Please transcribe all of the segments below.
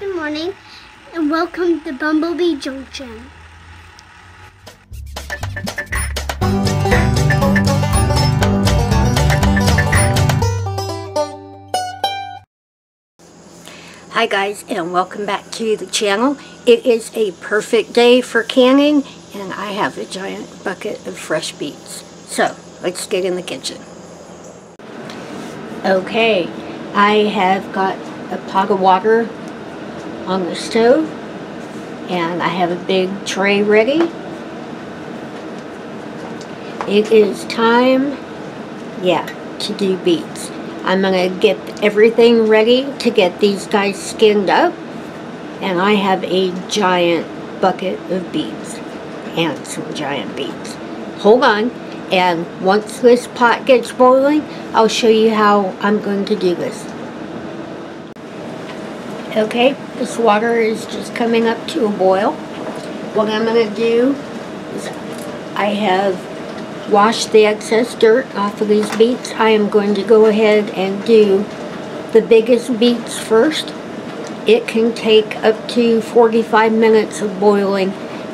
Good morning and welcome to Bumblebee Junction. Hi guys, and welcome back to the channel. It is a perfect day for canning and I have a giant bucket of fresh beets. So let's get in the kitchen. Okay, I have got a pot of water on the stove and I have a big tray ready. It is time, to do beets. I'm going to get everything ready to get these guys skinned up, and I have a giant bucket of beets and some giant beets. Hold on, and once this pot gets boiling, I'll show you how I'm going to do this. Okay, this water is just coming up to a boil. What I'm going to do is I have washed the excess dirt off of these beets. I am going to go ahead and do the biggest beets first. It can take up to 45 minutes of boiling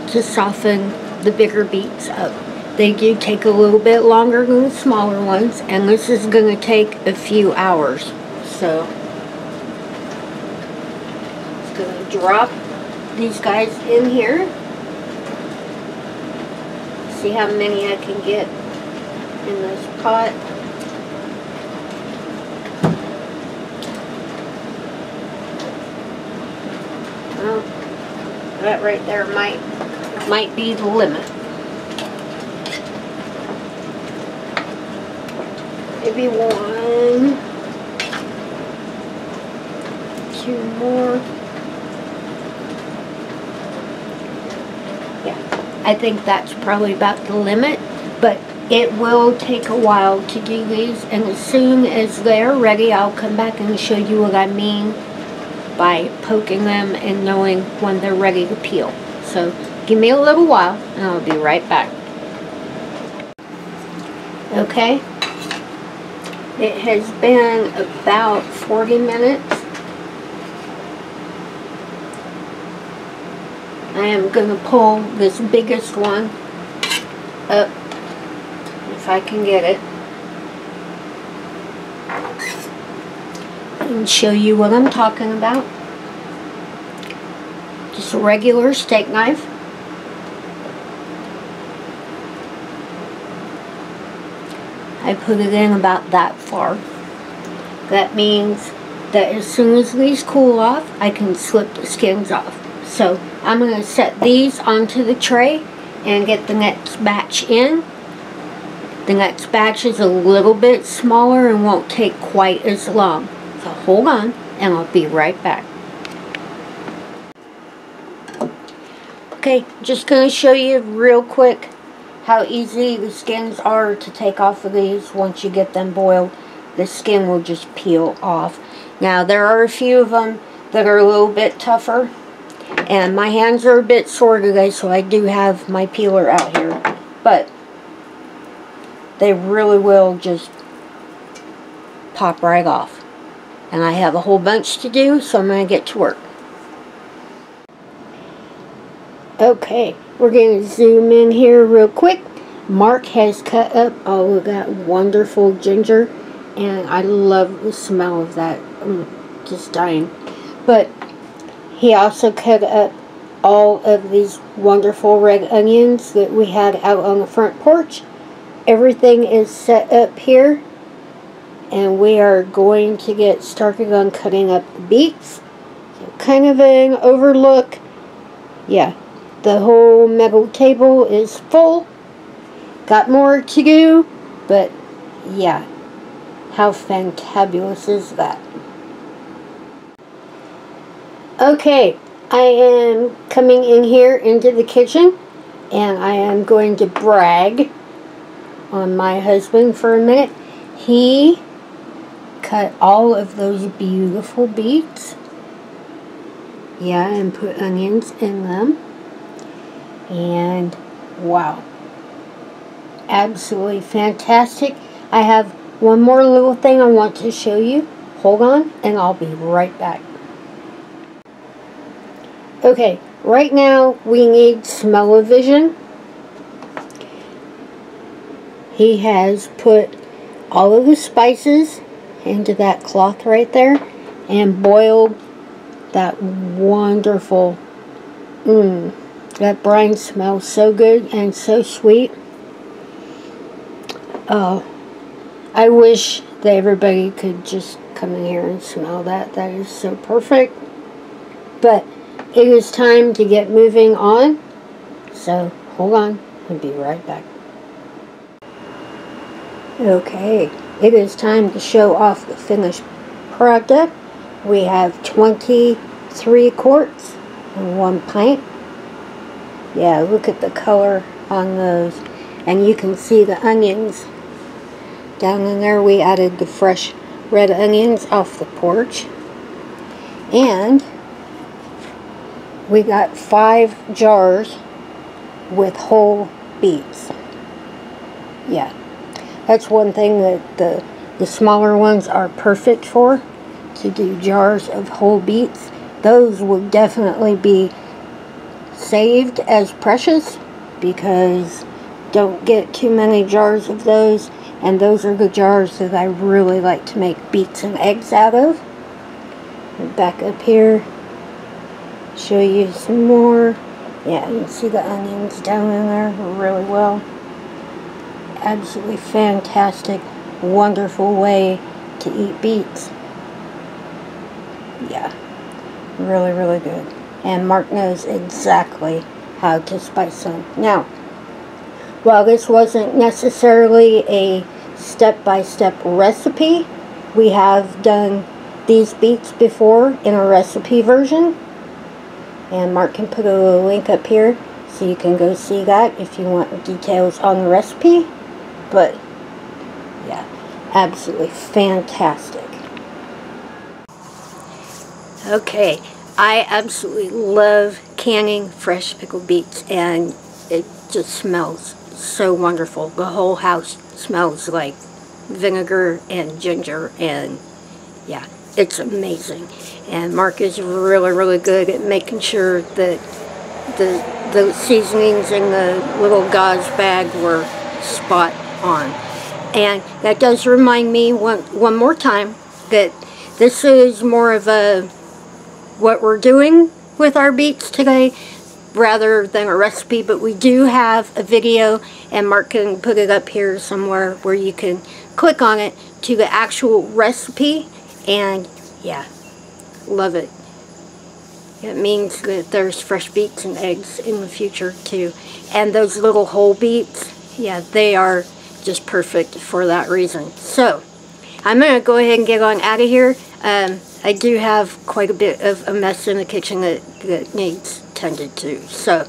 to soften the bigger beets up. They do take a little bit longer than the smaller ones, and this is going to take a few hours. So I'm going to drop these guys in here. See how many I can get in this pot. Well, that right there might be the limit. Maybe one, two more. I think that's probably about the limit, but it will take a while to do these, and as soon as they're ready, I'll come back and show you what I mean by poking them and knowing when they're ready to peel. So give me a little while and I'll be right back. Okay, it has been about 40 minutes. I am going to pull this biggest one up, if I can get it, and show you what I'm talking about. Just a regular steak knife. I put it in about that far. That means that as soon as these cool off, I can slip the skins off. So I'm going to set these onto the tray and get the next batch in. The next batch is a little bit smaller and won't take quite as long. So hold on and I'll be right back. Okay, just going to show you real quick how easy the skins are to take off of these. Once you get them boiled, the skin will just peel off. Now there are a few of them that are a little bit tougher. And my hands are a bit sore today, so I do have my peeler out here. But they really will just pop right off. And I have a whole bunch to do, so I'm going to get to work. Okay, we're going to zoom in here real quick. Mark has cut up all of that wonderful ginger, and I love the smell of that. I'm just dying. But he also cut up all of these wonderful red onions that we had out on the front porch. Everything is set up here, and we are going to get started on cutting up the beets. So kind of an overlook. Yeah, the whole metal table is full. Got more to do, but yeah, how fantabulous is that? Okay, I am coming in here into the kitchen, and I am going to brag on my husband for a minute. He cut all of those beautiful beets, and put onions in them, and wow, absolutely fantastic. I have one more little thing I want to show you. Hold on, and I'll be right back. Okay, right now we need smell-o-vision. He has put all of the spices into that cloth right there and boiled that wonderful, that brine smells so good and so sweet. Oh, I wish that everybody could just come in here and smell that. That is so perfect. But it is time to get moving on. So hold on, I'll be right back. Okay, it is time to show off the finished product. We have 23 quarts and 1 pint. Yeah, look at the color on those. And you can see the onions. Down in there we added the fresh red onions off the porch. And we got 5 jars with whole beets. Yeah, that's one thing that the smaller ones are perfect for, to do jars of whole beets. Those would definitely be saved as precious, because don't get too many jars of those, and those are the jars that I really like to make beets and eggs out of. Back up here, show you some more. Yeah, you can see the onions down in there really well. Absolutely fantastic, wonderful way to eat beets. Yeah, really, really good. And Mark knows exactly how to spice them. Now, while this wasn't necessarily a step-by-step recipe, we have done these beets before in a recipe version. And Mark can put a link up here so you can go see that if you want details on the recipe. But, yeah, absolutely fantastic. Okay, I absolutely love canning fresh pickled beets, and it just smells so wonderful. The whole house smells like vinegar and ginger, and yeah, it's amazing. And Mark is really, really good at making sure that the seasonings in the little gauze bag were spot on. And that does remind me one more time that this is more of a what we're doing with our beets today rather than a recipe, but we do have a video, and Mark can put it up here somewhere where you can click on it to the actual recipe. And yeah, love it. It means that there's fresh beets and eggs in the future too. And those little whole beets, yeah, they are just perfect for that reason. So I'm going to go ahead and get on out of here. I do have quite a bit of a mess in the kitchen that needs tended to. So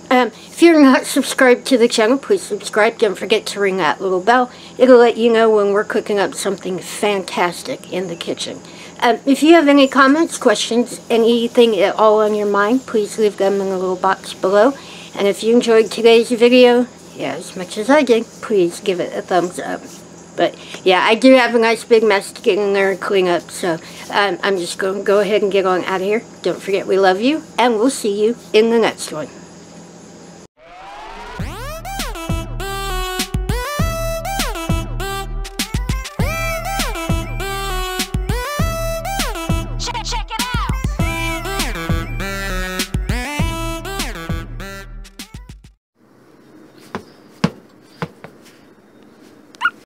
if you're not subscribed to the channel, please subscribe. Don't forget to ring that little bell. It'll let you know when we're cooking up something fantastic in the kitchen. If you have any comments, questions, anything at all on your mind, please leave them in the little box below. And if you enjoyed today's video, yeah, as much as I did, please give it a thumbs up. But yeah, I do have a nice big mess to get in there and clean up, so I'm just going to go ahead and get on out of here. Don't forget we love you, and we'll see you in the next one.